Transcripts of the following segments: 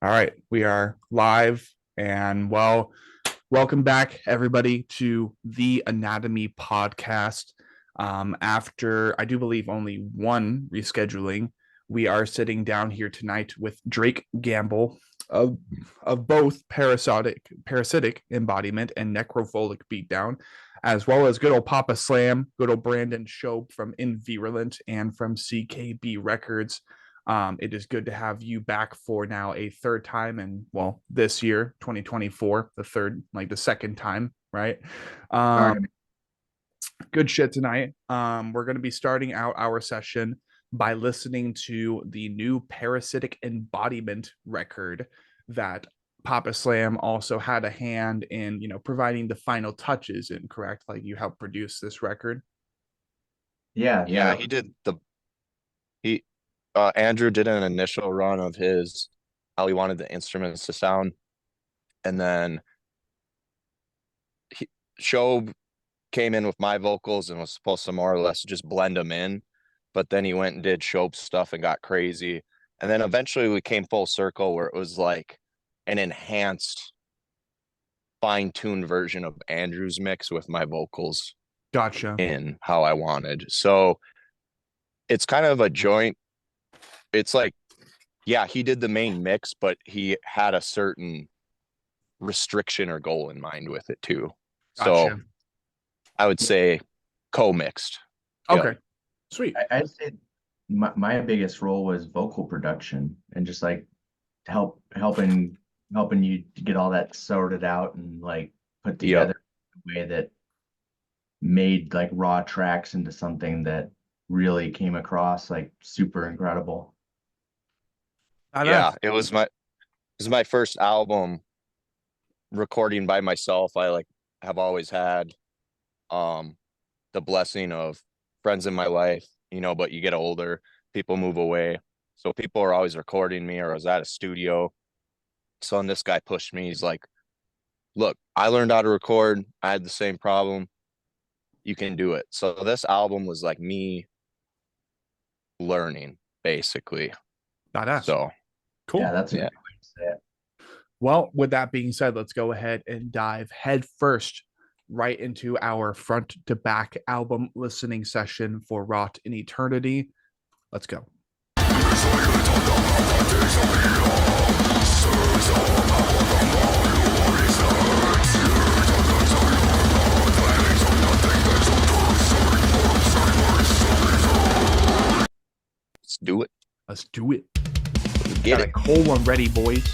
All right, we are live and welcome back everybody to the Anatomy podcast. After I do believe only one rescheduling, we are sitting down here tonight with Drake Gambill of both parasitic embodiment and necrophilic beatdown, as well as good old Papa Slam, good old Brandon Shobe from Invirulent and from CKB Records. It is good to have you back for now a third time, and this year 2024, the second time, right? Good shit tonight. We're going to be starting out our session by listening to the new Parasitic Embodiment record that Papa Slam also had a hand in, providing the final touches in, correct? Like, you helped produce this record. Yeah, Andrew did an initial run of how he wanted the instruments to sound, and then Shobe came in with my vocals and was supposed to more or less just blend them in, but then he went and did Shobe stuff and got crazy, and then eventually we came full circle where it was like an enhanced, fine-tuned version of Andrew's mix with my vocals. Gotcha. In how I wanted. So it's kind of a joint. It's like, yeah, he did the main mix, but he had a certain restriction or goal in mind with it too. Gotcha. So I would say co-mixed. Okay. Yeah. Sweet. I'd say my biggest role was vocal production and just like helping you to get all that sorted out and like put together in a way that made like raw tracks into something that really came across like super incredible. Yeah, it was my first album recording by myself. I have always had the blessing of friends in my life, but you get older, people move away. So people are always recording me, or I was at a studio. So then this guy pushed me. He's like, look, I learned how to record. I had the same problem. You can do it. So this album was like me learning, basically. Badass. So cool. Yeah, that's a good way to say it. Well, with that being said, let's go ahead and dive head first right into our front to back album listening session for Wrought in Eternity. Let's go. Let's do it. Let's do it. Get a cold one ready, boys.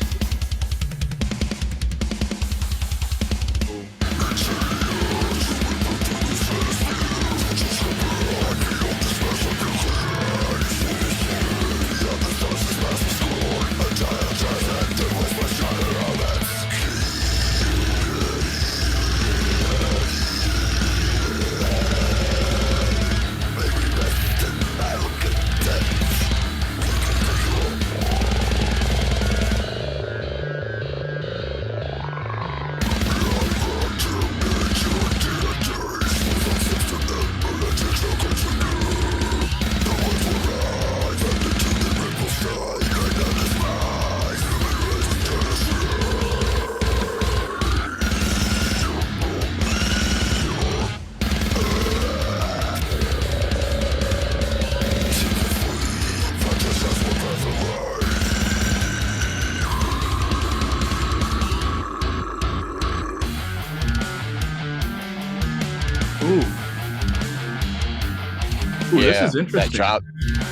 Ooh, yeah, this is interesting.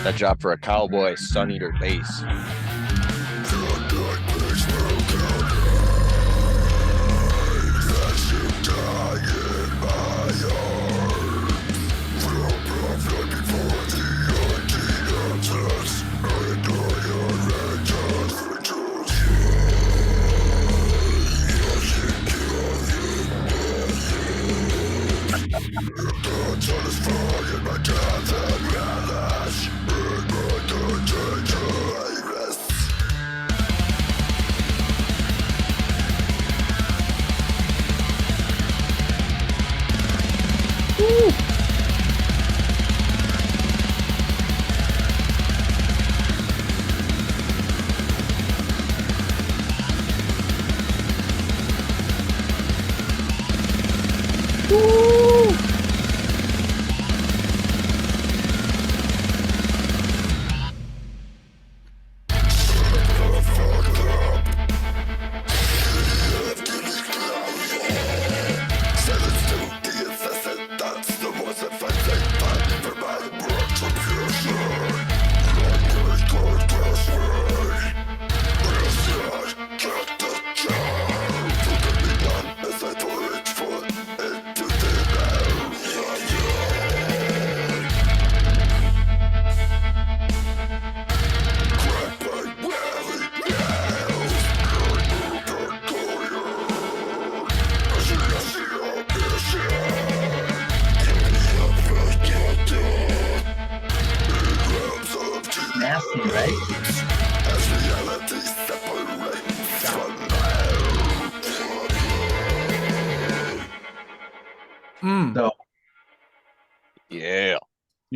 That drop for a cowboy, Sun Eater bass.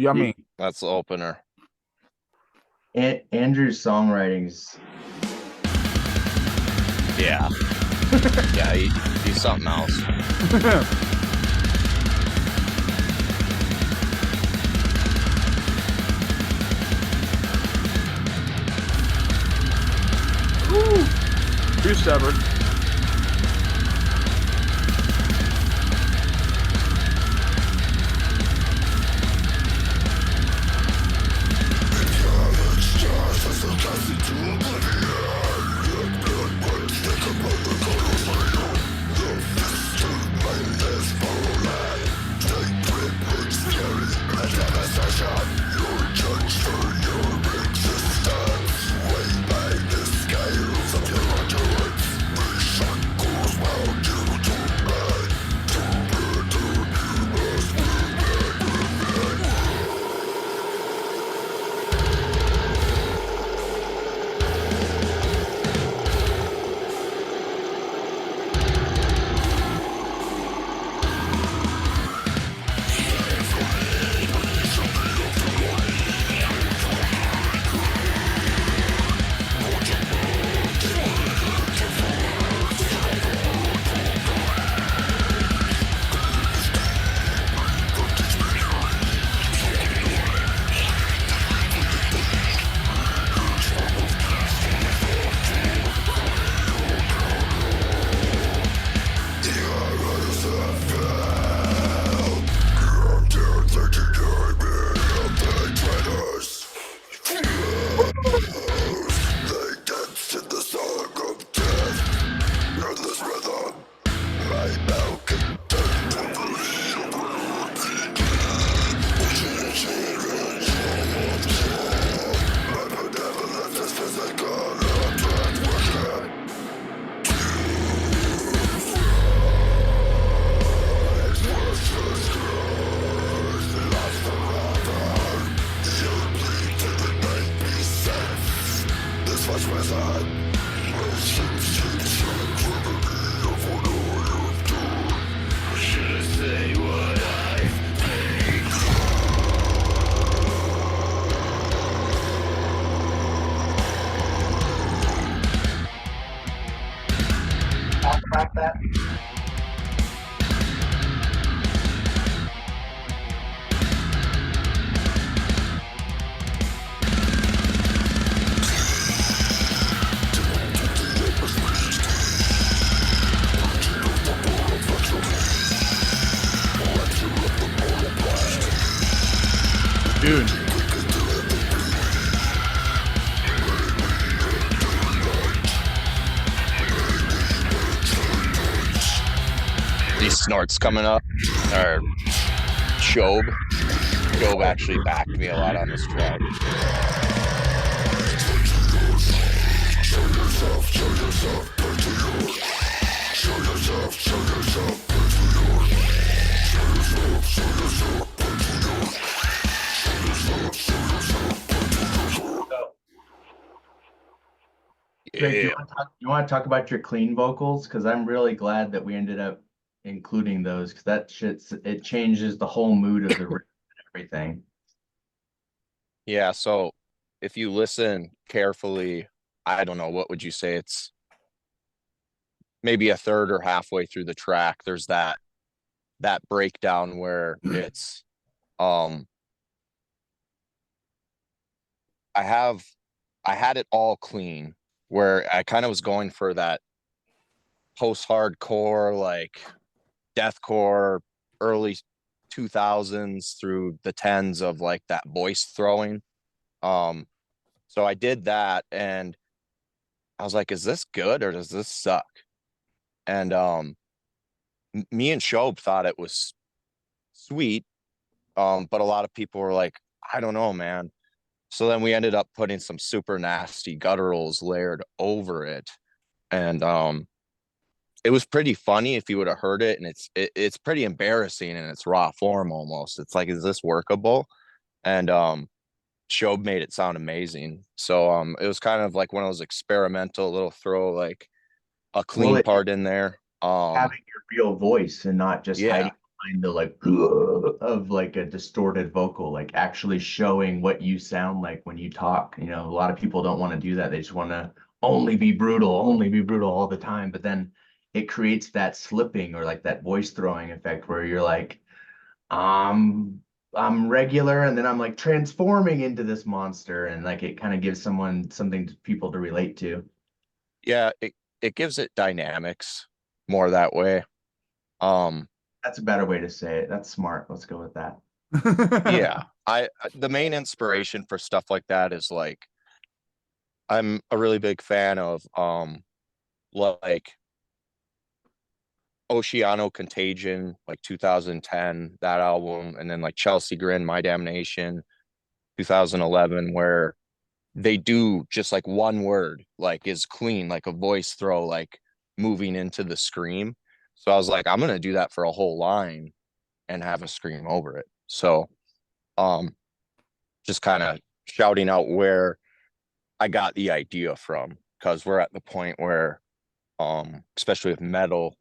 Yummy. That's the opener. Andrew's songwriting's yeah. Yeah, he's something else. Too stubborn. About that. Dude. These snorts coming up, or Shobe. Shobe actually backed me a lot on this track. Drake, Yeah. you want to talk about your clean vocals? Because I'm really glad that we ended up including those, because that it changes the whole mood of the riff and everything. Yeah, so if you listen carefully, I don't know, what would you say? It's maybe a third or halfway through the track. There's that breakdown where it's I had it all clean, where I kind of was going for that post-hardcore, like deathcore, early 2000s through the 10s of like that voice throwing. So I did that and I was like, is this good or does this suck? And me and Shobe thought it was sweet, but a lot of people were like, I don't know, man. So then we ended up putting some super nasty gutturals layered over it, and it was pretty funny if you would have heard it, and it's pretty embarrassing in its raw form almost. It's like, is this workable? And Shobe made it sound amazing. So it was kind of like one of those experimental little throw like a clean part in there. Having your real voice and not just hiding find the like of like a distorted vocal, like actually showing what you sound like when you talk. You know, a lot of people don't want to do that. They just want to only be brutal all the time. But then it creates that slipping or like that voice throwing effect where you're like, I'm regular, and then I'm like transforming into this monster, and like it kind of gives someone something to people to relate to. Yeah, it gives it dynamics more that way. That's a better way to say it. That's smart. Let's go with that. Yeah, the main inspiration for stuff like that is like I'm a really big fan of like Oceano Contagion, like 2010, that album, and then like Chelsea Grin, My Damnation, 2011, where they do just like one word, like is clean, like a voice throw, like moving into the scream. So I was like, I'm gonna do that for a whole line and have a scream over it. So just kind of shouting out where I got the idea from, because we're at the point where especially with metal,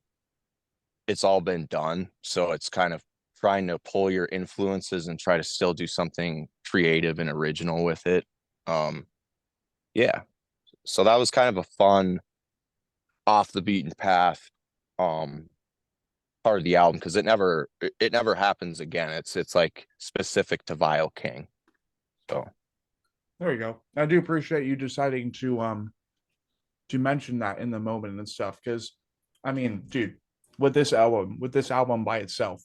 it's all been done. So it's kind of trying to pull your influences and try to still do something creative and original with it. Yeah. So that was kind of a fun off the beaten path part of the album, because it never happens again. It's like specific to Vile King. So there you go. I do appreciate you deciding to mention that in the moment and stuff, because I mean, dude, with this album by itself,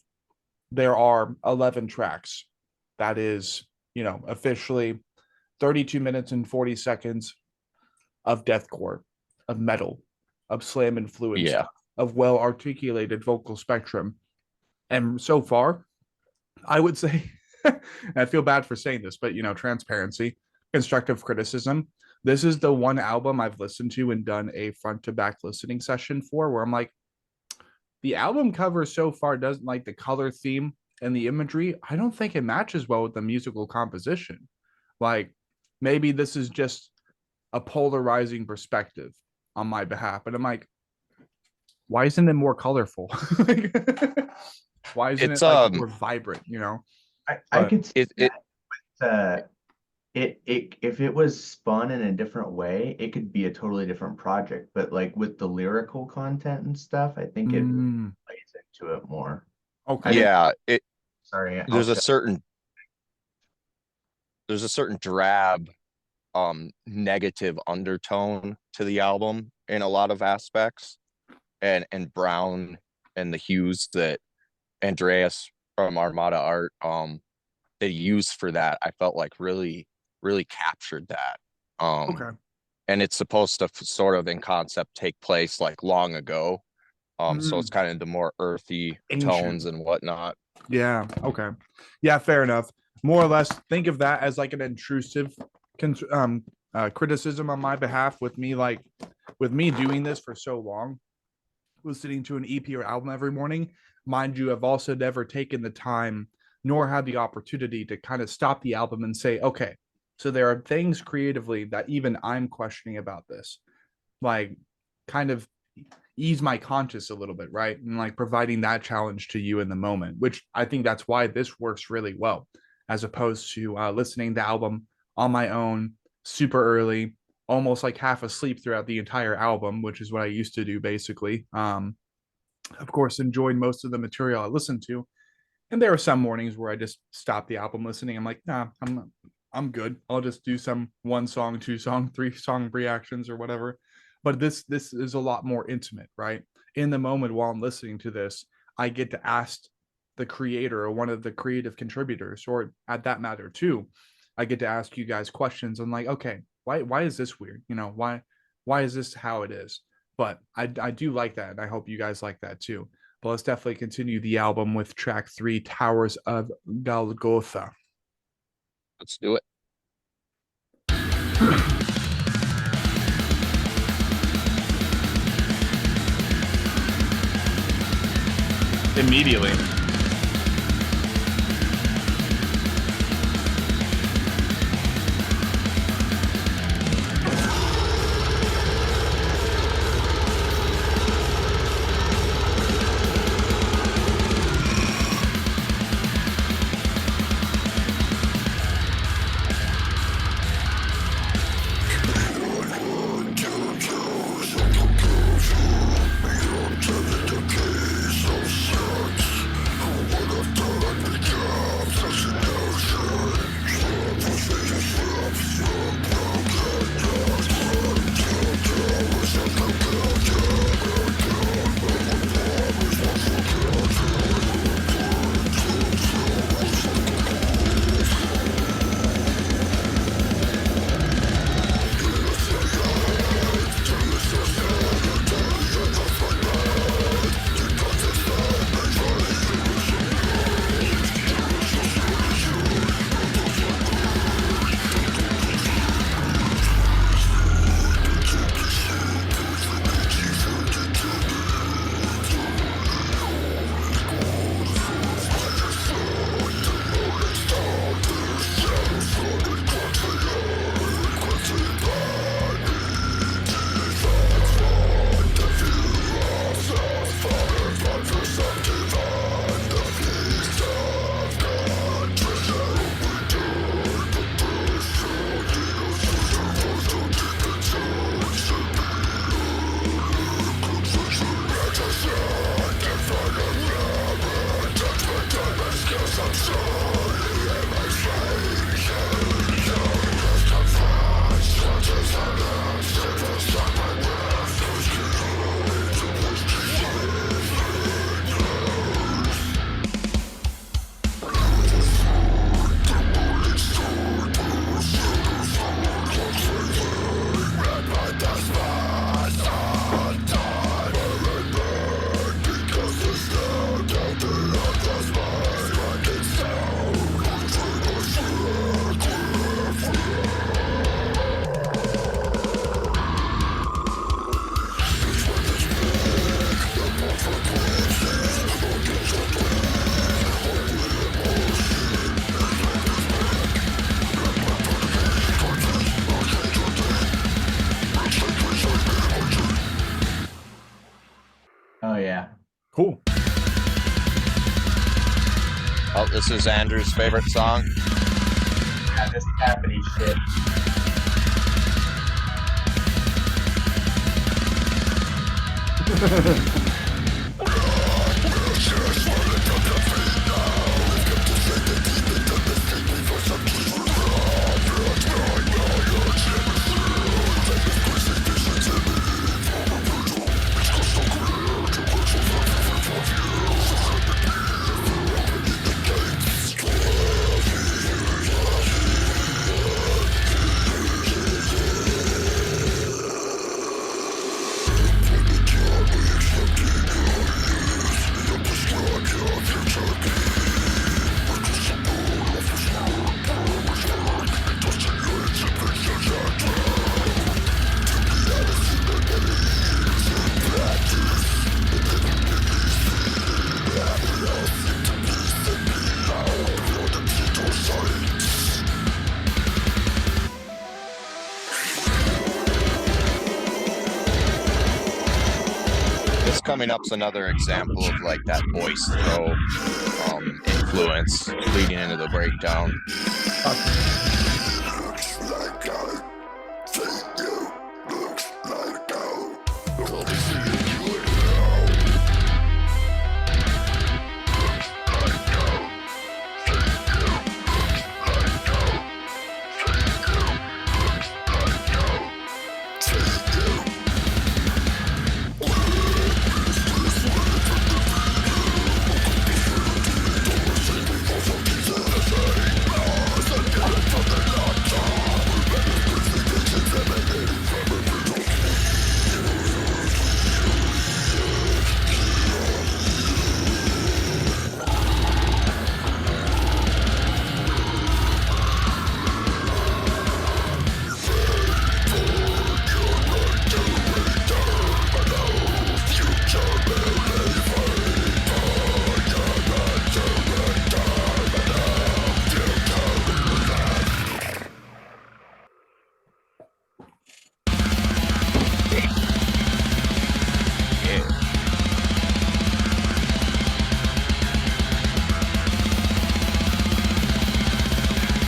there are 11 tracks. That is, officially 32 minutes and 40 seconds of deathcore, of metal, of slam influence, of well articulated vocal spectrum. And so far, I would say, and I feel bad for saying this, but transparency, constructive criticism. This is the one album I've listened to and done a front to back listening session for, where I'm like, the album cover so far doesn't, like, the color theme and the imagery, I don't think it matches well with the musical composition. Like, maybe this is just a polarizing perspective on my behalf, but I'm like, why isn't it more colorful? Why isn't it like more vibrant? I could see that. If it was spun in a different way, it could be a totally different project. But like with the lyrical content and stuff, I think it plays into it more. Okay. Yeah. There's a certain drab, negative undertone to the album in a lot of aspects, and brown and the hues that Andreas from Armada Art they used for that, I felt like really captured that. Okay. And it's supposed to sort of in concept take place like long ago. So it's kind of the more earthy tones and whatnot. Yeah. Okay. Yeah, fair enough. More or less, think of that as like an intrusive criticism on my behalf, with me doing this for so long, listening to an EP or album every morning. Mind you, I've also never taken the time nor had the opportunity to kind of stop the album and say, okay, so there are things creatively that even I'm questioning about this, like kind of ease my conscience a little bit, right? And like providing that challenge to you in the moment, which I think that's why this works really well, as opposed to listening to the album on my own, super early, almost like half asleep throughout the entire album, which is what I used to do basically. Of course, enjoyed most of the material I listened to. And there are some mornings where I just stop the album listening. I'm like, nah, I'm good. I'll just do some 1 song, 2 song, 3 song reactions or whatever. But this is a lot more intimate, right? In the moment while I'm listening to this, I get to ask the creator or one of the creative contributors, or at that matter too, I get to ask you guys questions. I'm like, okay, why is this weird? Why is this how it is? But I do like that, and I hope you guys like that too. But let's definitely continue the album with track 3, Towers of Golgotha. Let's do it. Immediately. Cool. Oh, this is Andrew's favorite song. Yeah, this tappity shit. Coming up's another example of like that voice throw influence leading into the breakdown.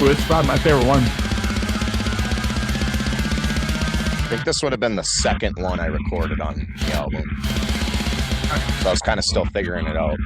It's probably my favorite one. I think this would have been the second one I recorded on the album. So I was kind of still figuring it out.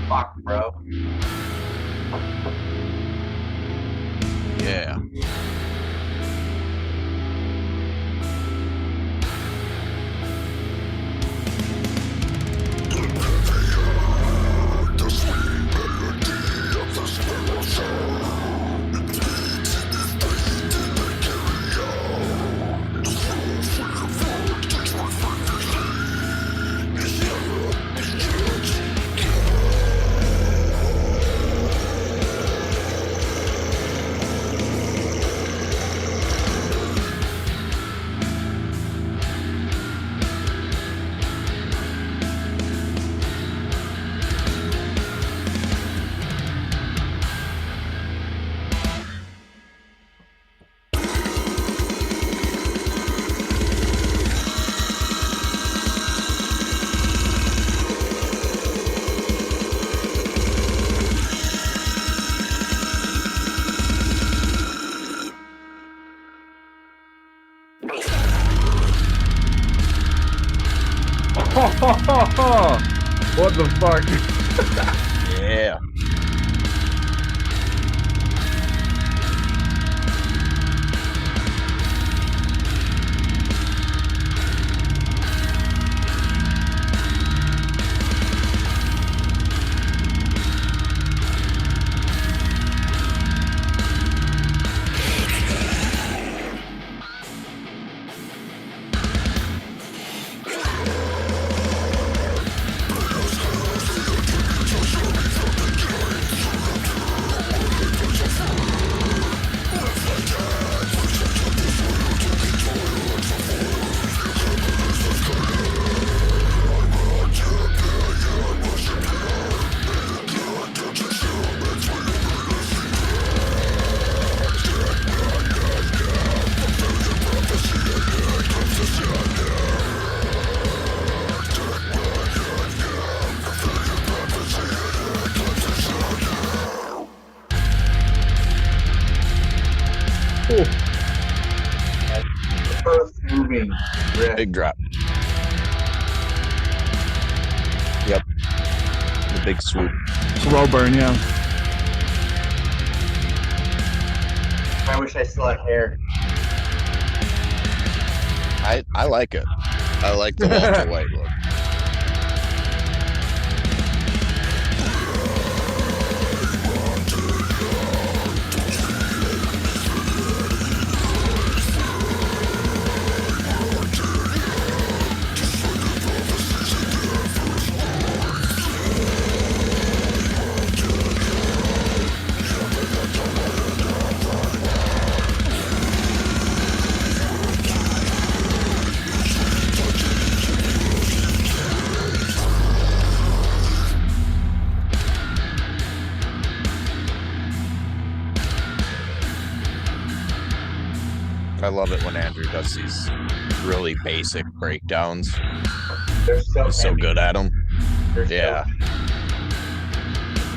Fuck, bro. What the fuck? Yeah. Earth moving riff. Big drop. Yep. The big swoop. Slow burn, yeah. I wish I still had hair. I like it. I like the Walter White look. I love it when Andrew does these really basic breakdowns. They're so He's so heavy. good at them. They're Yeah.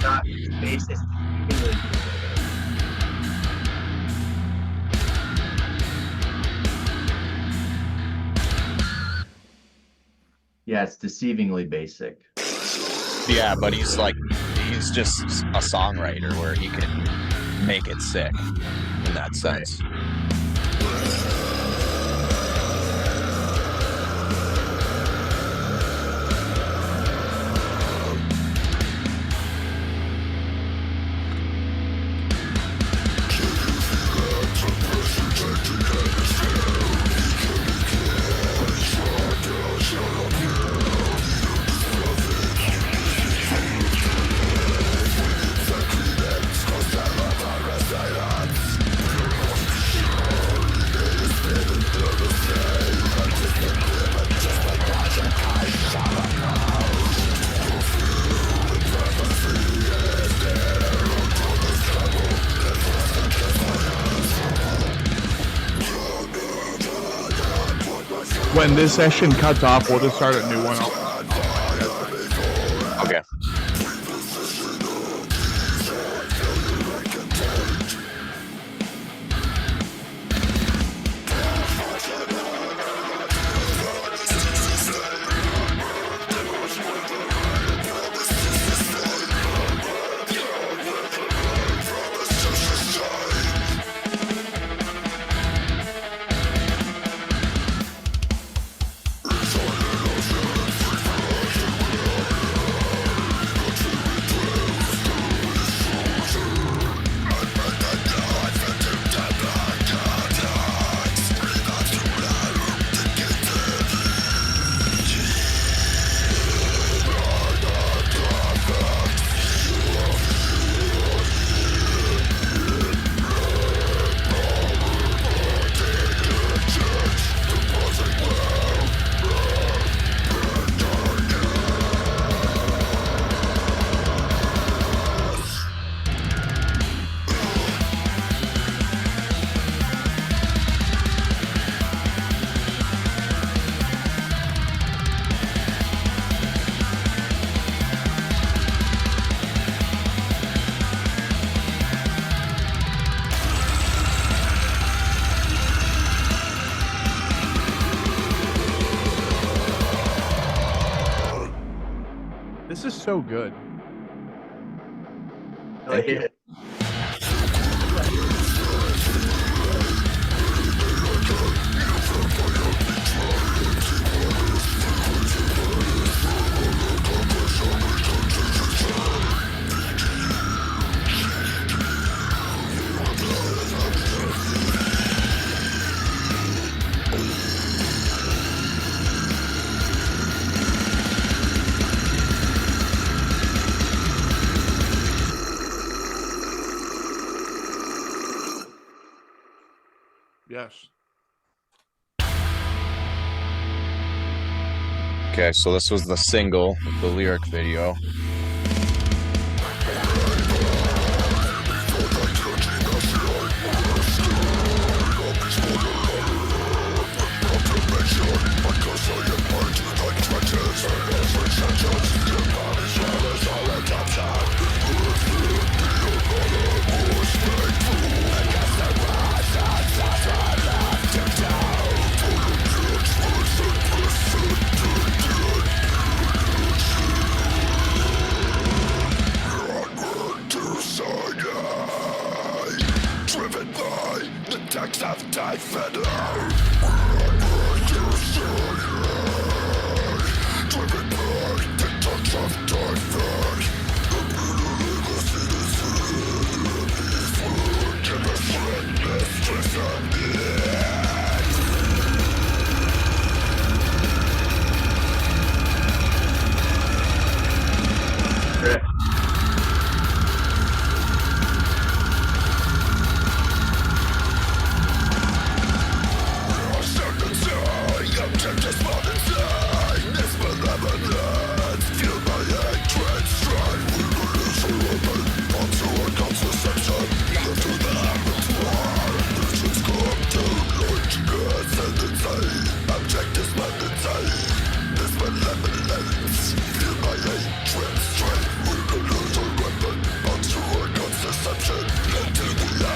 So not bassist. Yeah, it's deceivingly basic. Yeah, but he's just a songwriter where he can make it sick in that sense. When this session cuts off, we'll just start a new one. Okay. This is so good. Thank you. Yes. Okay, so this was the single with the lyric video.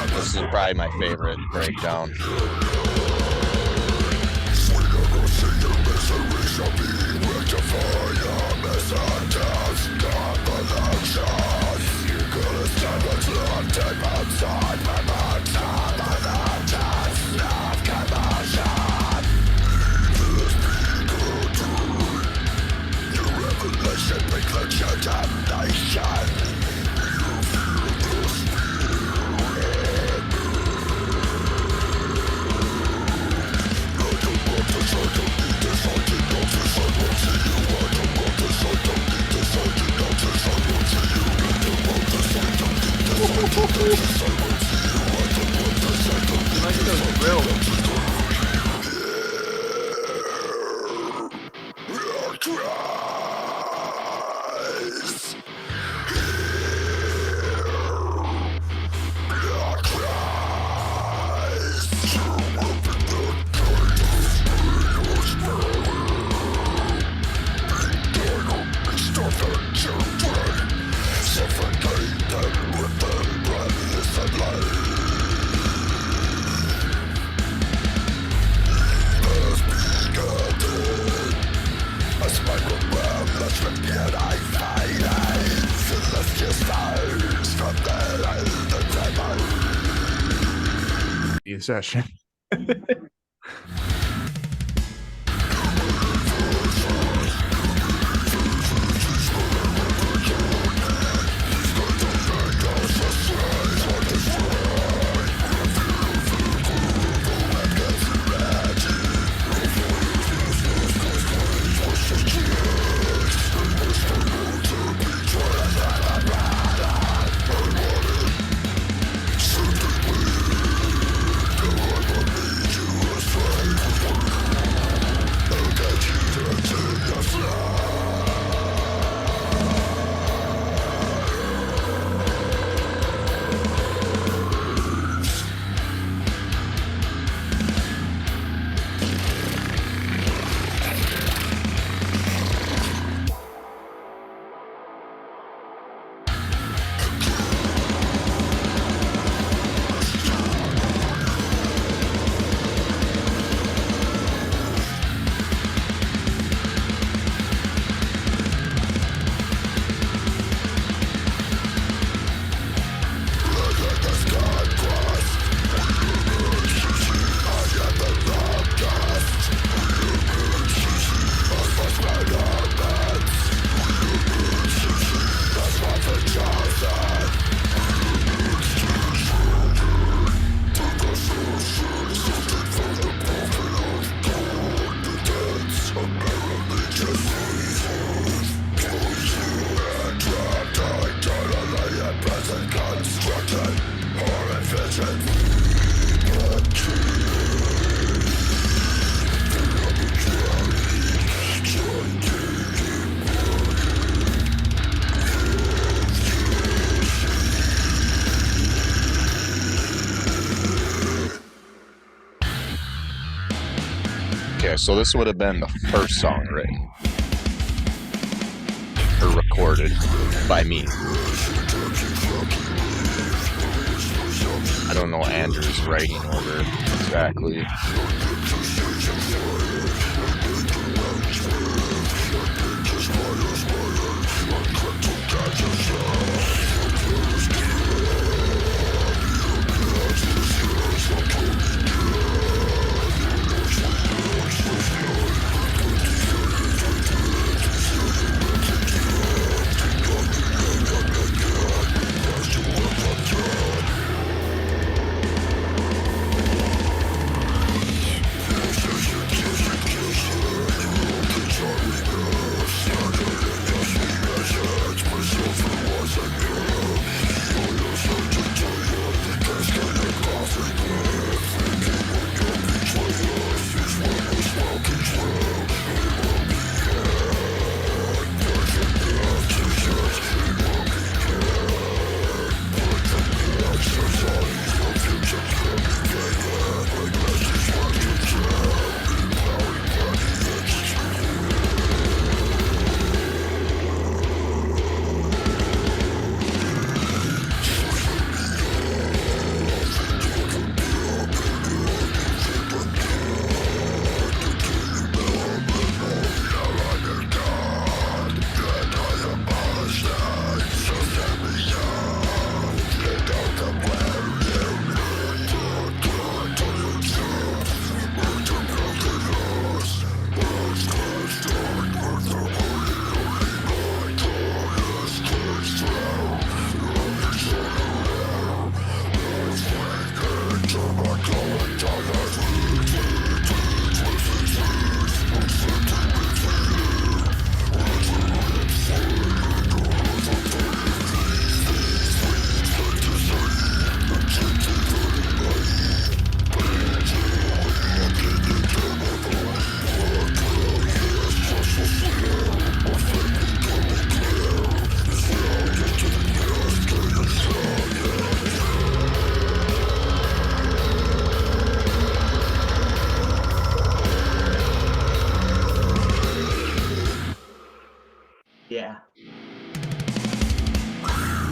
This is probably my favorite breakdown. Session. You Okay, so this would have been the first song written or recorded by me. I don't know Andrew's writing order exactly.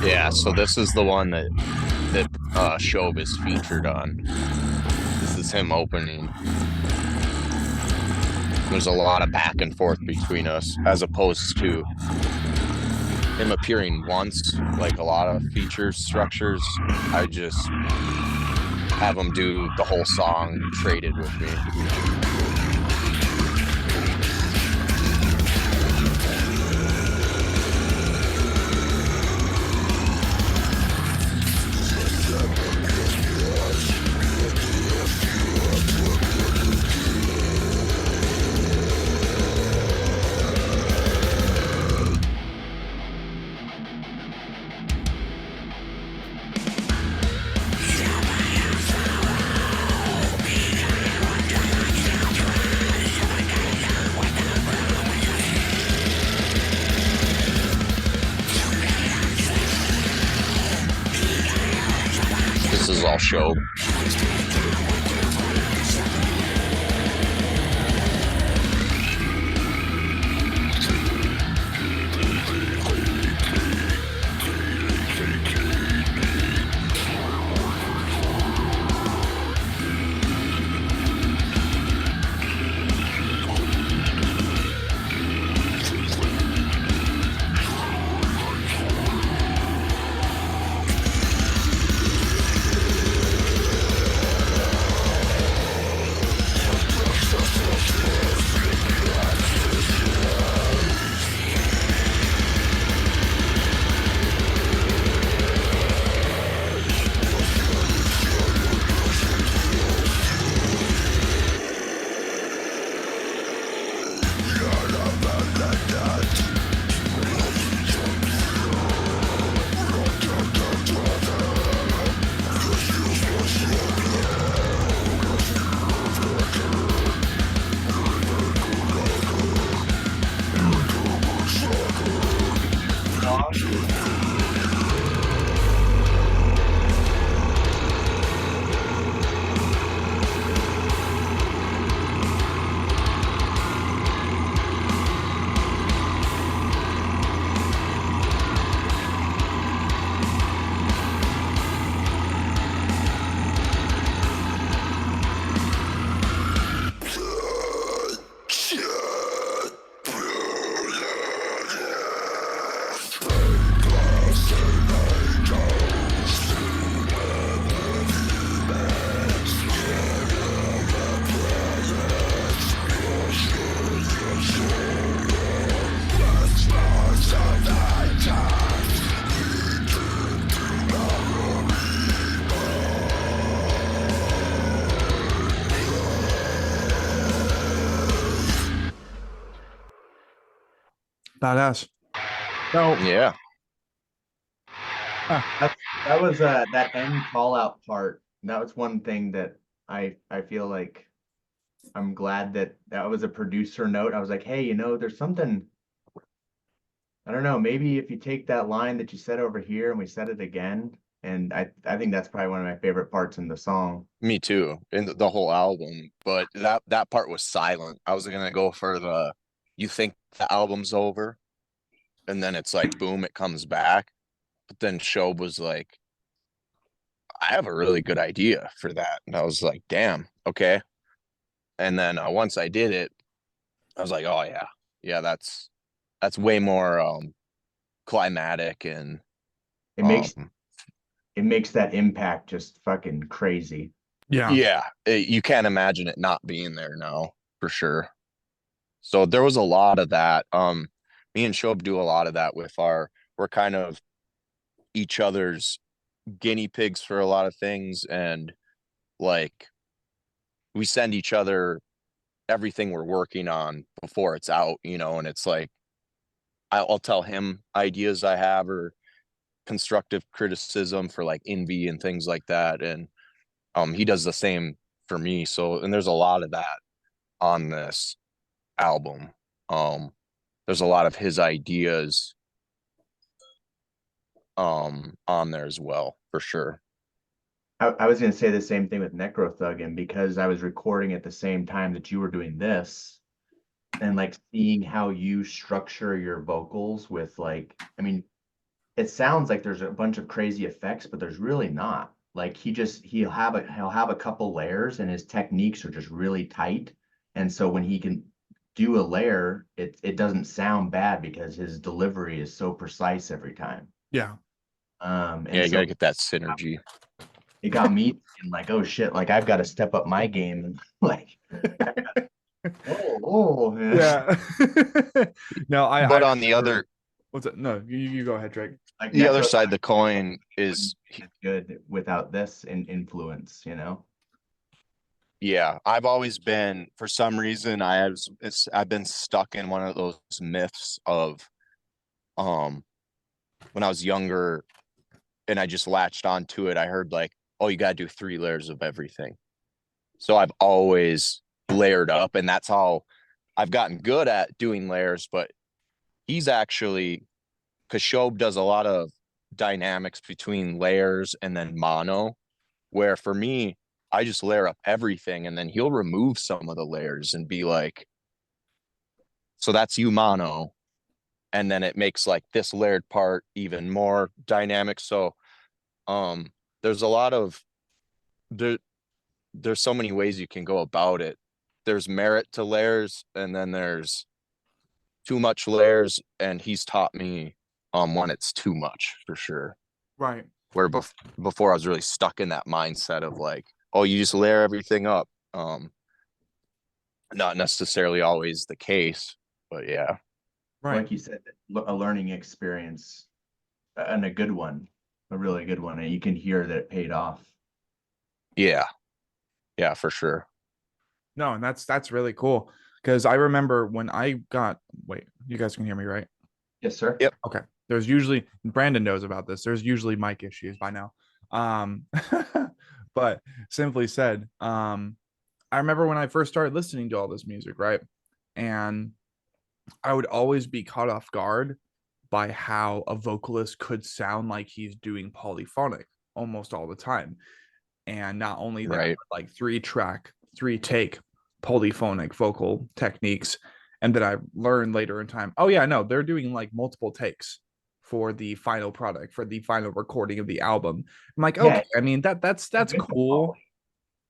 Yeah, so this is the one that Shobe is featured on. This is him opening. There's a lot of back and forth between us, as opposed to him appearing once, like a lot of feature structures. I just have him do the whole song traded with me. This is all Shobe. Badass. So Yeah. That was that end call out part. That was one thing that I feel like I'm glad that was a producer note. I was like, hey, there's something. I don't know. Maybe if you take that line that you said over here and we said it again, and I think that's probably one of my favorite parts in the song. Me too, in the whole album. But that part was silent. I was gonna go for you think the album's over, and then it's like boom, it comes back. But then Shobe was like, I have a really good idea for that. And I was like, damn, okay. And then once I did it, I was like, oh yeah. Yeah, that's way more climatic and It makes it makes that impact just fucking crazy. Yeah, you can't imagine it not being there now, for sure. So there was a lot of that. Me and Shobe do a lot of that with we're kind of each other's guinea pigs for a lot of things, and like we send each other everything we're working on before it's out, and it's like I'll tell him ideas I have or constructive criticism for like envy and things like that, and he does the same for me. So, and there's a lot of that on this album. There's a lot of his ideas on there as well, for sure. I was going to say the same thing with Necrothuggin, because I was recording at the same time that you were doing this, and like seeing how you structure your vocals with like, I mean, it sounds like there's a bunch of crazy effects, but there's really not. Like he'll have a couple layers and his techniques are just really tight. And so when he can do a layer, it doesn't sound bad because his delivery is so precise every time. Yeah. And yeah, you gotta get that synergy. It got me thinking like, oh shit, like I've got to step up my game and like yeah. No, but on the other, what's it? No, you go ahead, Drake. like the other side of the coin is good without this influence, Yeah, I've always been, for some reason, I've been stuck in one of those myths of when I was younger and I just latched onto it. I heard like, oh, you gotta do 3 layers of everything. So I've always layered up, and that's how I've gotten good at doing layers. But he's actually, because Shobe does a lot of dynamics between layers and then mono, where for me, I just layer up everything, and then he'll remove some of the layers and be like, so that's you mono. And then it makes like this layered part even more dynamic. So there's a lot of there's so many ways you can go about it. There's merit to layers, and then there's too much layers, and he's taught me when it's too much, for sure. Right. Where before I was really stuck in that mindset of like, oh, you just layer everything up. Not necessarily always the case, but yeah. Right. Like you said, a learning experience, and a good one, a really good one, and you can hear that it paid off. Yeah, for sure. No, and that's really cool, because I remember when I got, wait, you guys can hear me, right? Yes, sir. Yep. Okay. There's usually, Brandon knows about this, there's usually mic issues by now. But simply said, I remember when I first started listening to all this music, right? And I would always be caught off guard by how a vocalist could sound like he's doing polyphonic almost all the time. And not only that, right, but like 3-take polyphonic vocal techniques. And then I learned later in time, oh yeah, no, they're doing like multiple takes for the final product, for the final recording of the album. I'm like, okay, I mean that's cool.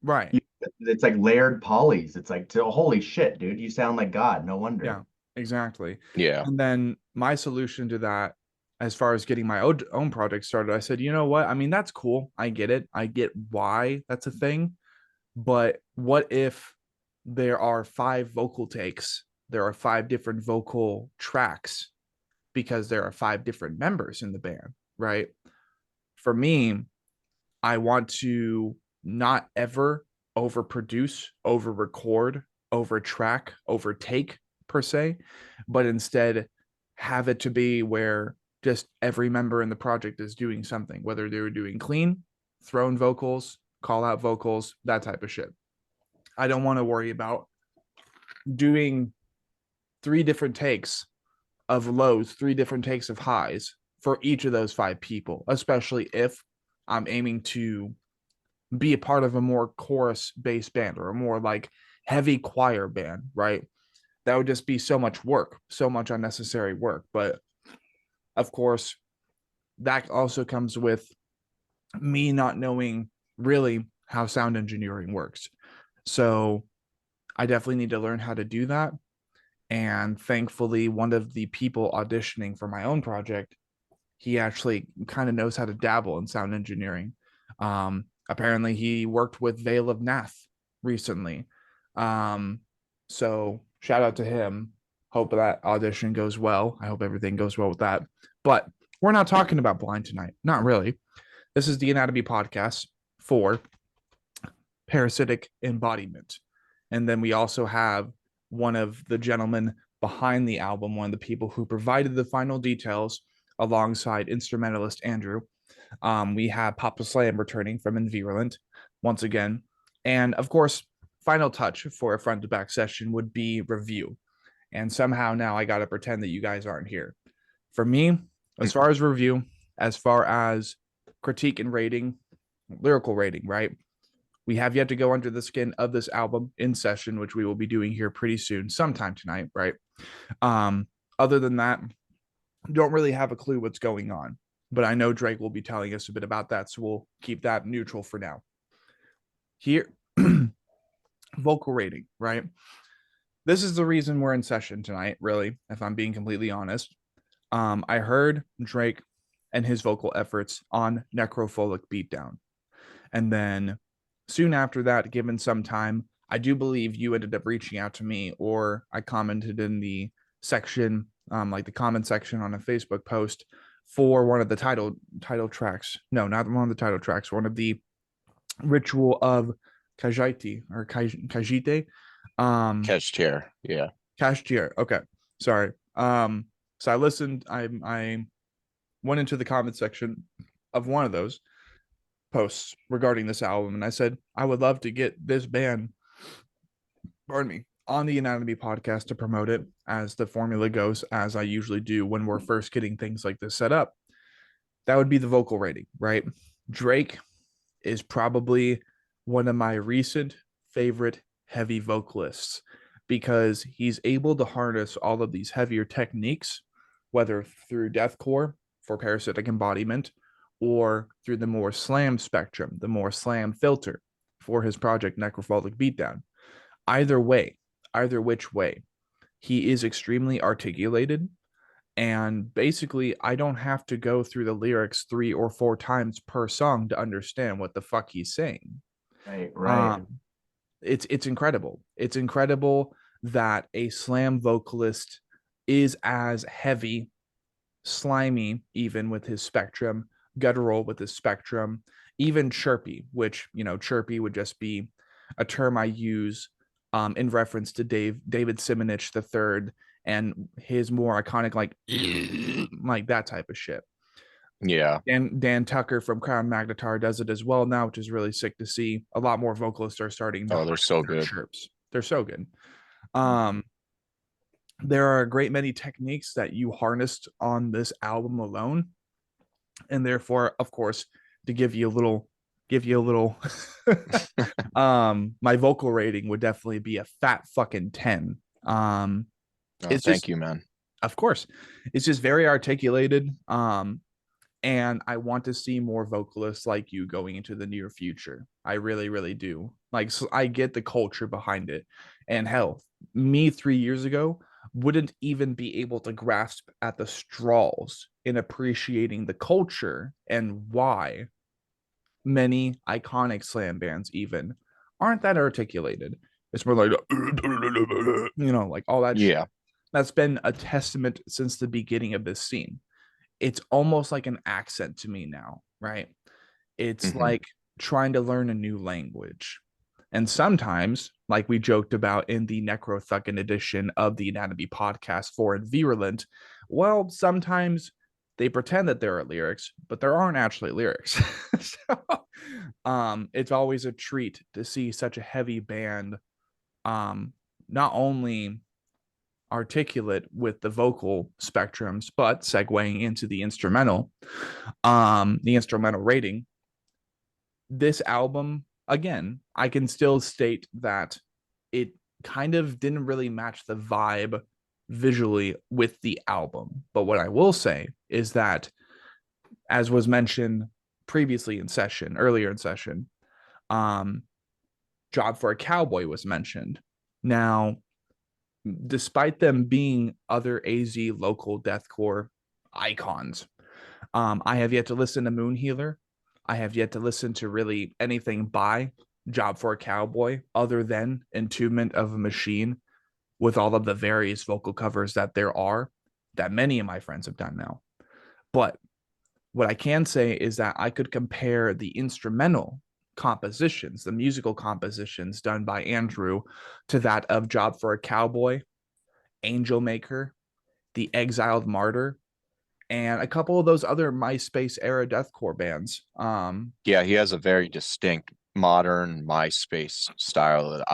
Right. It's like layered polys. It's like, holy shit, dude, you sound like God. No wonder. Yeah, exactly. Yeah. And then my solution to that, as far as getting my own project started, I said, you know what? I mean, that's cool. I get it. I get why that's a thing. But what if there are 5 vocal takes? There are 5 different vocal tracks because there are 5 different members in the band, right? For me, I want to not ever overproduce, over-record, over-track, overtake per se, but instead have it to be where just every member in the project is doing something, whether they were doing clean, throne vocals, call out vocals, that type of shit. I don't want to worry about doing 3 different takes of lows, 3 different takes of highs for each of those 5 people, especially if I'm aiming to be a part of a more chorus based band or a more like heavy choir band, right? That would just be so much work, so much unnecessary work. But of course, that also comes with me not knowing really how sound engineering works. So I definitely need to learn how to do that. And thankfully, one of the people auditioning for my own project, he actually kind of knows how to dabble in sound engineering. Apparently, he worked with Veil of Nath recently. So shout out to him. Hope that audition goes well. I hope everything goes well with that. But we're not talking about blind tonight. Not really. This is the Anatomy Podcast for parasitic embodiment. And then we also have one of the gentlemen behind the album, one of the people who provided the final details alongside instrumentalist Andrew. We have Papa Slam returning from Invirulent once again. And of course, final touch for a front to back session would be review. And somehow now I got to pretend that you guys aren't here. For me, as far as review, as far as critique and rating, lyrical rating, right? We have yet to go under the skin of this album in session, which we will be doing here pretty soon, sometime tonight, right? Other than that, don't really have a clue what's going on. But I know Drake will be telling us a bit about that, so we'll keep that neutral for now. Here, vocal rating, right? This is the reason we're in session tonight, really, if I'm being completely honest. I heard Drake and his vocal efforts on Necrophilic Beatdown. And then soon after that, given some time, I do believe you ended up reaching out to me, or I commented in the section, like the comment section on a Facebook post for one of the title tracks. No, not one of the title tracks, one of the Ritual of Kajite or Kajite. Kashtier, yeah. Kashtier. Okay. Sorry. So I listened, I went into the comment section of one of those posts regarding this album, and I said I would love to get this band, pardon me, on the Anatomy Podcast to promote it, as the formula goes, as I usually do when we're first getting things like this set up. That would be the vocal rating, right? Drake is probably one of my recent favorite heavy vocalists because he's able to harness all of these heavier techniques, whether through deathcore for parasitic embodiment or through the more slam spectrum, the more slam filter for his project Necrophilic Beatdown. Either way, either which way, he is extremely articulated. And basically, I don't have to go through the lyrics 3 or 4 times per song to understand what the fuck he's saying. Right. It's incredible. It's incredible that a slam vocalist is as heavy, slimy, even with his spectrum, guttural with his spectrum, even chirpy, which, you know, chirpy would just be a term I use in reference to David Simonich III and his more iconic, like that type of shit. Yeah. And Dan Tucker from Crown Magnetar does it as well now, which is really sick to see. A lot more vocalists are starting to they're so good. Chirps. They're so good. There are a great many techniques that you harnessed on this album alone. And therefore, of course, to give you a little my vocal rating would definitely be a fat fucking 10. Thank you, man. Of course. It's just very articulated. And I want to see more vocalists like you going into the near future. I really, really do. Like, so I get the culture behind it. And hell, me 3 years ago wouldn't even be able to grasp at the straws in appreciating the culture and why many iconic slam bands even aren't that articulated. It's more like, you know, like all that shit. That's been a testament since the beginning of this scene. It's almost like an accent to me now, right? It's like trying to learn a new language. And sometimes, like we joked about in the Necrothuggin edition of the Anatomy Podcast for Invirulent, well, sometimes they pretend that there are lyrics, but there aren't actually lyrics. So it's always a treat to see such a heavy band, not only articulate with the vocal spectrums, but segueing into the instrumental rating. This album, again, I can still state that it kind of didn't really match the vibe visually with the album. But what I will say is that, as was mentioned earlier in session, Job for a Cowboy was mentioned. Now, despite them being other AZ local deathcore icons, I have yet to listen to Moon Healer. I have yet to listen to really anything by Job for a Cowboy other than Entombment of a Machine, with all of the various vocal covers that there are, that many of my friends have done now. But what I can say is that I could compare the instrumental compositions, the musical compositions done by Andrew, to that of Job for a Cowboy, Angel Maker, The Exiled Martyr, and a couple of those other MySpace era deathcore bands. Yeah, he has a very distinct modern MySpace style that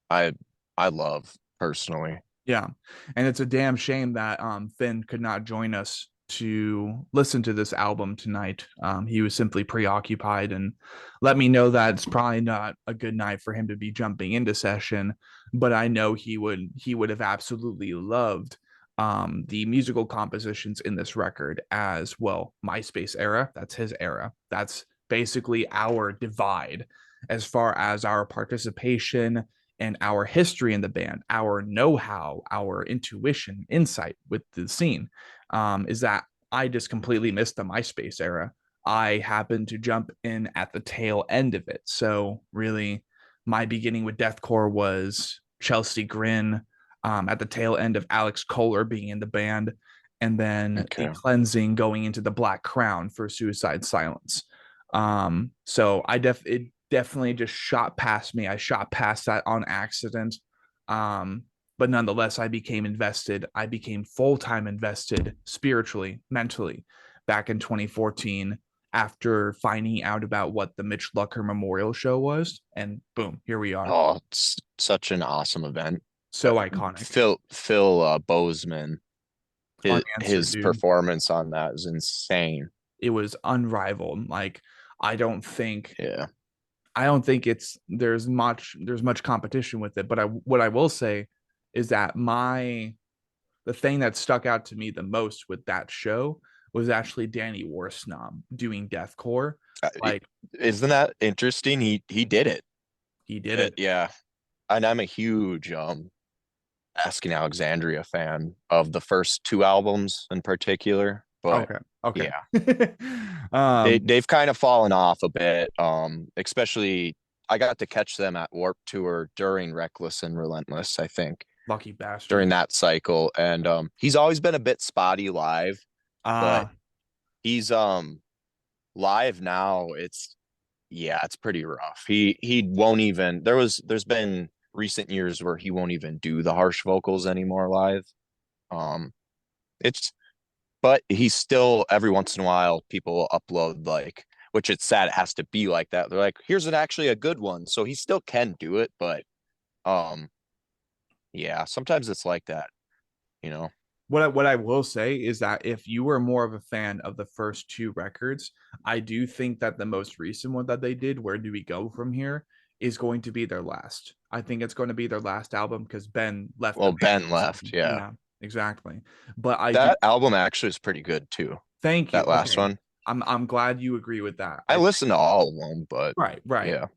I love personally. Yeah, and it's a damn shame that Finn could not join us to listen to this album tonight. He was simply preoccupied and let me know that it's probably not a good night for him to be jumping into session, but I know he would have absolutely loved the musical compositions in this record as well. MySpace era, that's his era. That's basically our divide as far as our participation and our history in the band, our know-how, our intuition, insight with the scene, is that I just completely missed the MySpace era. I happened to jump in at the tail end of it. So really, my beginning with deathcore was Chelsea Grin, at the tail end of Alex Kohler being in the band, and then the cleansing going into the Black Crown for Suicide Silence. So it definitely just shot past me. I shot past that on accident. But nonetheless, I became invested. I became full-time invested spiritually, mentally, back in 2014 after finding out about what the Mitch Lucker Memorial Show was. And boom, here we are. Oh, it's such an awesome event. So iconic. Phil Bozeman, his performance on that is insane. It was unrivaled. Like, I don't think there's much competition with it. But what I will say is that the thing that stuck out to me the most with that show was actually Danny Warsnob doing deathcore. Like, isn't that interesting? He did it. He did it. Yeah. And I'm a huge Asking Alexandria fan of the first two albums in particular. But okay. Yeah. They've kind of fallen off a bit. Especially I got to catch them at Warped Tour during Reckless and Relentless, I think. Lucky bastard. During that cycle. And he's always been a bit spotty live. But he's live now, it's pretty rough. He won't even there's been recent years where he won't even do the harsh vocals anymore live. But he's still, every once in a while people will upload, like, which it's sad it has to be like that. They're like, here's actually a good one. So he still can do it, but yeah, sometimes it's like that, you know. What I will say is that if you were more of a fan of the first two records, I do think that the most recent one that they did, Where Do We Go From Here, is going to be their last. I think it's going to be their last album because Ben left. Well, Ben left, yeah, exactly. But that album actually is pretty good too. Thank you. That last one. I'm glad you agree with that. I listened to all of them, but right. Yeah.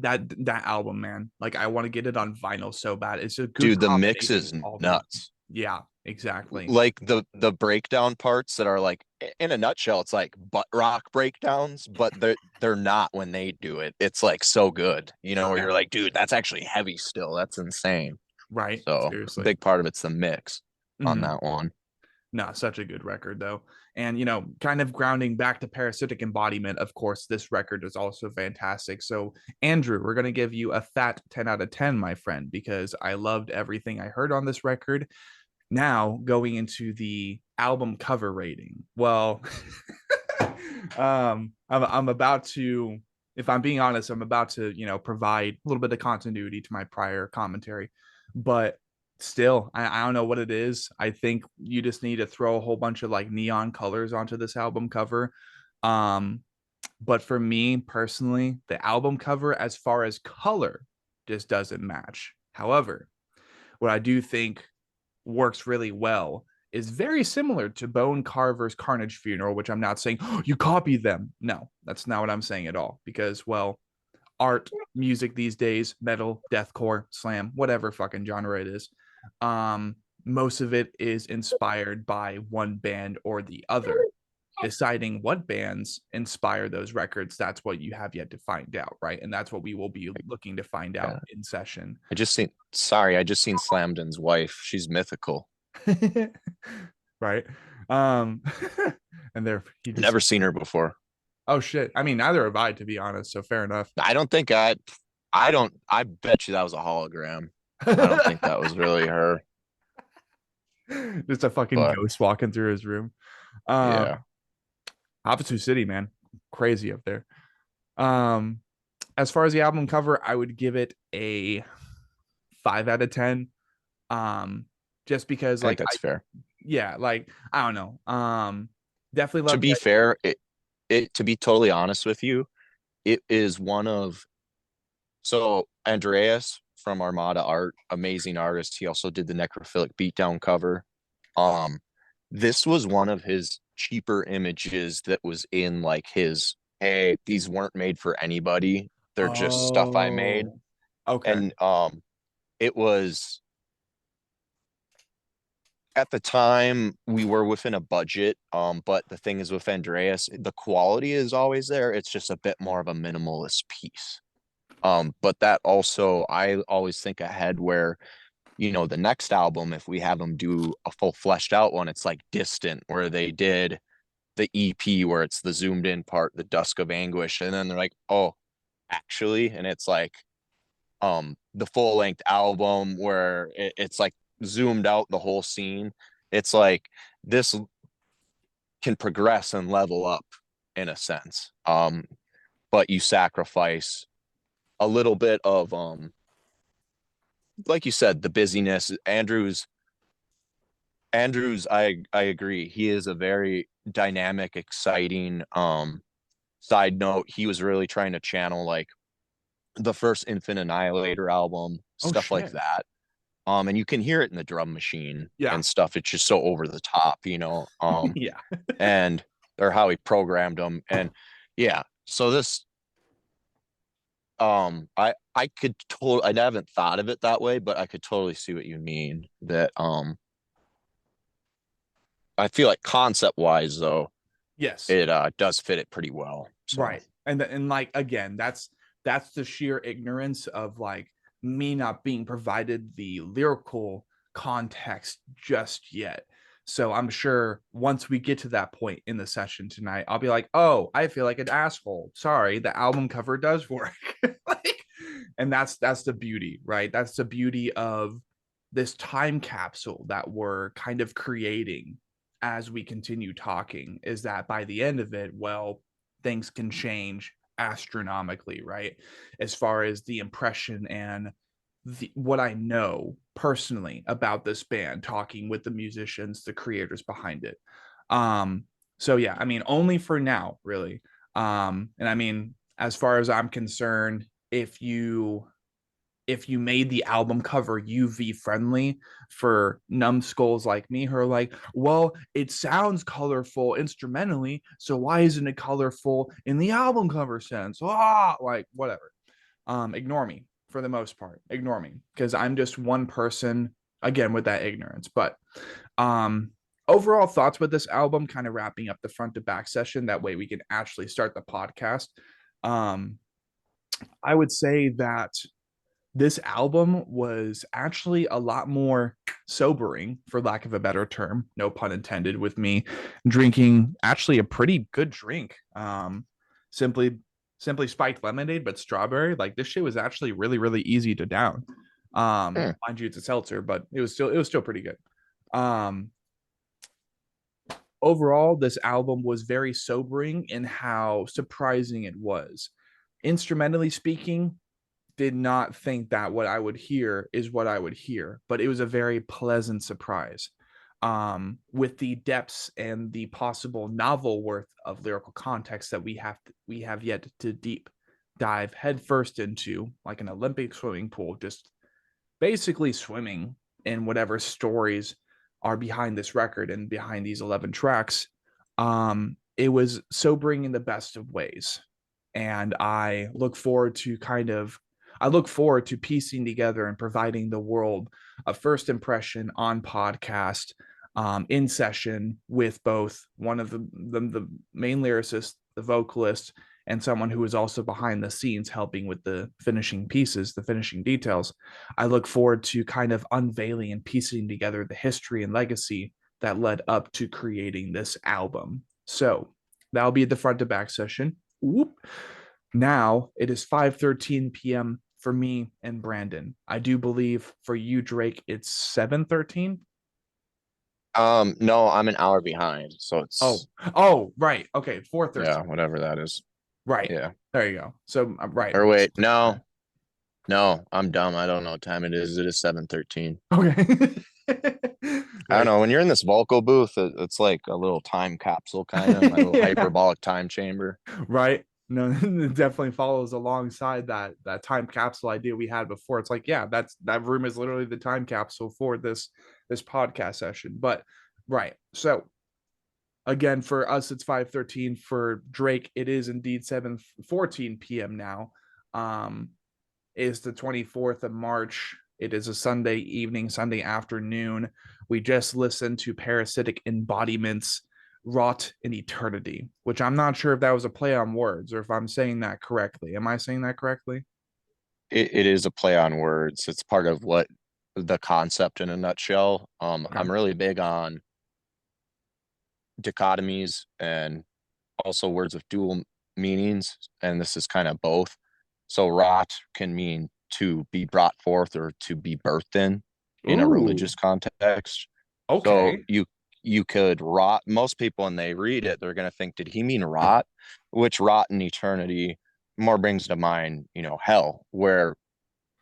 That album, man, like, I want to get it on vinyl so bad. It's a good the mix is nuts. Yeah, exactly. Like the breakdown parts that are, like, in a nutshell, it's like butt rock breakdowns, but they're not when they do it. It's like so good, you know, where you're like, dude, that's actually heavy still. That's insane. Right. So seriously, a big part of it's the mix on that one. No, such a good record though. And kind of grounding back to Parasitic Embodiment, of course, this record is also fantastic. So, Andrew, we're going to give you a fat 10 out of 10, my friend, because I loved everything I heard on this record. Now, going into the album cover rating. Well, I'm about to, if I'm being honest, I'm about to, provide a little bit of continuity to my prior commentary, but still, I don't know what it is. I think you just need to throw a whole bunch of like neon colors onto this album cover. But for me personally, the album cover, as far as color, just doesn't match. However, what I do think works really well is very similar to Bone Carver's Carnage Funeral, which I'm not saying, oh, you copied them. No, that's not what I'm saying at all. Because, well, art, music these days, metal, deathcore, slam, whatever fucking genre it is, most of it is inspired by one band or the other. Deciding what bands inspire those records, that's what you have yet to find out, right? And that's what we will be looking to find out in session. I just seen Slamdon's wife. She's mythical. Right. And there, never seen her before. Oh shit. I mean, neither have I, to be honest. So fair enough. I bet you that was a hologram. I don't think that was really her. Just a fucking ghost walking through his room. Yeah. Havasu City, man. Crazy up there. As far as the album cover, I would give it a 5 out of 10. Just because I think that's fair. Yeah, like I don't know. Definitely love. To be fair, to be totally honest with you, it is one of, so Andreas from Armada Art, amazing artist. He also did the Necrophilic Beatdown cover. This was one of his cheaper images that was in like his, hey, these weren't made for anybody. They're just stuff I made. Okay. And it was, at the time we were within a budget, but the thing is with Andreas, the quality is always there. It's just a bit more of a minimalist piece. But that also, I always think ahead where, the next album, if we have them do a full fleshed out one, it's like Distant, where they did the EP where it's the zoomed in part, the Dusk of Anguish, and then they're like, oh, actually, and it's like the full length album where it's like zoomed out the whole scene. It's like this can progress and level up in a sense, but you sacrifice a little bit of like you said, the busyness. Andrews, I agree, he is a very dynamic, exciting. Side note, he was really trying to channel like the first Infant Annihilator album, stuff like that. And you can hear it in the drum machine and stuff. It's just so over the top, yeah. And or how he programmed them. And yeah, so this, I could totally, I haven't thought of it that way, but I could totally see what you mean. That I feel like concept wise though, yes, it does fit it pretty well. So. Right. And like again, that's the sheer ignorance of like me not being provided the lyrical context just yet. So I'm sure once we get to that point in the session tonight, I'll be like, oh, I feel like an asshole. Sorry, the album cover does work. Like, and that's the beauty, right? That's the beauty of this time capsule that we're kind of creating as we continue talking, is that by the end of it, well, things can change astronomically, right? As far as the impression and what I know personally about this band, talking with the musicians, the creators behind it. So yeah, I mean, only for now, really. And I mean, as far as I'm concerned, if you made the album cover UV friendly for numbskulls like me who are like, well, it sounds colorful instrumentally, so why isn't it colorful in the album cover sense? Like whatever. Ignore me for the most part. Ignore me because I'm just one person again with that ignorance. But overall thoughts with this album, kind of wrapping up the front to back session. That way we can actually start the podcast. I would say that this album was actually a lot more sobering, for lack of a better term, no pun intended, with me drinking actually a pretty good drink. Simply spiked lemonade, but strawberry. Like, this shit was actually really, really easy to down. Mind you, it's a seltzer, but it was still pretty good. Overall, this album was very sobering in how surprising it was. Instrumentally speaking, did not think that what I would hear is what I would hear, but it was a very pleasant surprise. With the depths and the possible novel worth of lyrical context that we have yet to deep dive headfirst into, like an Olympic swimming pool, just basically swimming in whatever stories are behind this record and behind these 11 tracks. It was sobering in the best of ways. And I look forward to piecing together and providing the world a first impression on podcast, in session, with both one of the main lyricists, the vocalist, and someone who is also behind the scenes helping with the finishing pieces, the finishing details. I look forward to kind of unveiling and piecing together the history and legacy that led up to creating this album. So that'll be the front to back session. Whoop. Now it is 5:13 p.m. for me and Brandon. I do believe for you, Drake, it's 7:13. No, I'm an hour behind, so it's right. Okay, 4:13. Yeah, whatever that is. Right. Yeah. There you go. So right. Or wait, no, I'm dumb. I don't know what time it is. It is 7:13. Okay. I don't know. When you're in this vocal booth, it's like a little time capsule, kind of, my little hyperbolic time chamber. Right. No, it definitely follows alongside that time capsule idea we had before. It's like, yeah, that room is literally the time capsule for this podcast session. But right. So again, for us, it's 5:13. For Drake, it is indeed 7:14 p.m. now. Is the 24th of March. It is a Sunday evening, Sunday afternoon. We just listened to Parasitic Embodiment's Wrought in Eternity, which I'm not sure if that was a play on words or if I'm saying that correctly. Am I saying that correctly? It is a play on words. It's part of what the concept in a nutshell. Okay. I'm really big on dichotomies and also words with dual meanings, and this is kind of both. So rot can mean to be brought forth or to be birthed in a religious context. Okay. So you could rot. Most people, when they read it, they're going to think, did he mean rot? Which rot in eternity more brings to mind, hell, where,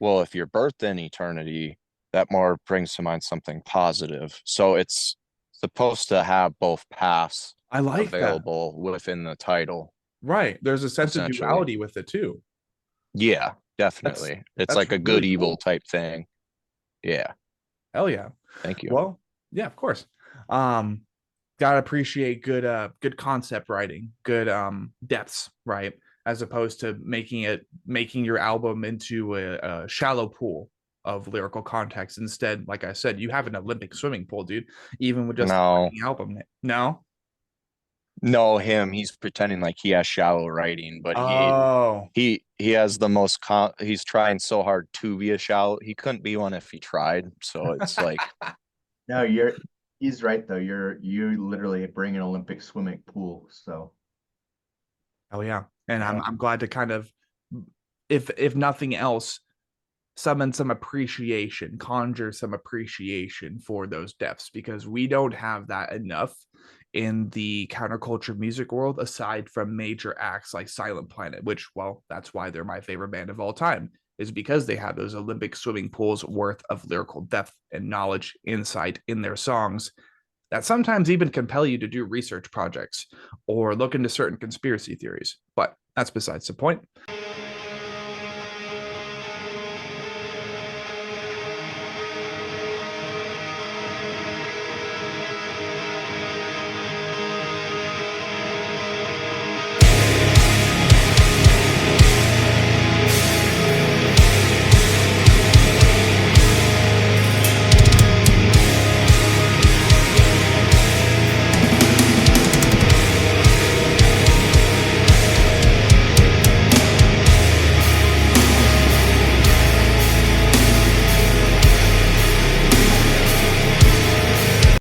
well, if you're birthed in eternity, that more brings to mind something positive. So it's supposed to have both paths available within the title. Right. There's a sense of duality with it too. Yeah, definitely. It's like a good really evil type thing. Yeah. Hell yeah. Thank you. Well, yeah, of course. Gotta appreciate good concept writing, good depths, right? As opposed to making your album into a shallow pool of lyrical context. Instead, like I said, you have an Olympic swimming pool, dude. Even with just the album. No, he's pretending like he has shallow writing, but he has the most he's trying so hard to be a shallow. He couldn't be one if he tried. So it's like no, he's right though. You literally bring an Olympic swimming pool. So yeah. And I'm glad to kind of, if nothing else, summon some appreciation, conjure some appreciation for those depths, because we don't have that enough in the counterculture music world, aside from major acts like Silent Planet, which, well, that's why they're my favorite band of all time, is because they have those Olympic swimming pools worth of lyrical depth and knowledge, insight in their songs that sometimes even compel you to do research projects or look into certain conspiracy theories. But that's besides the point.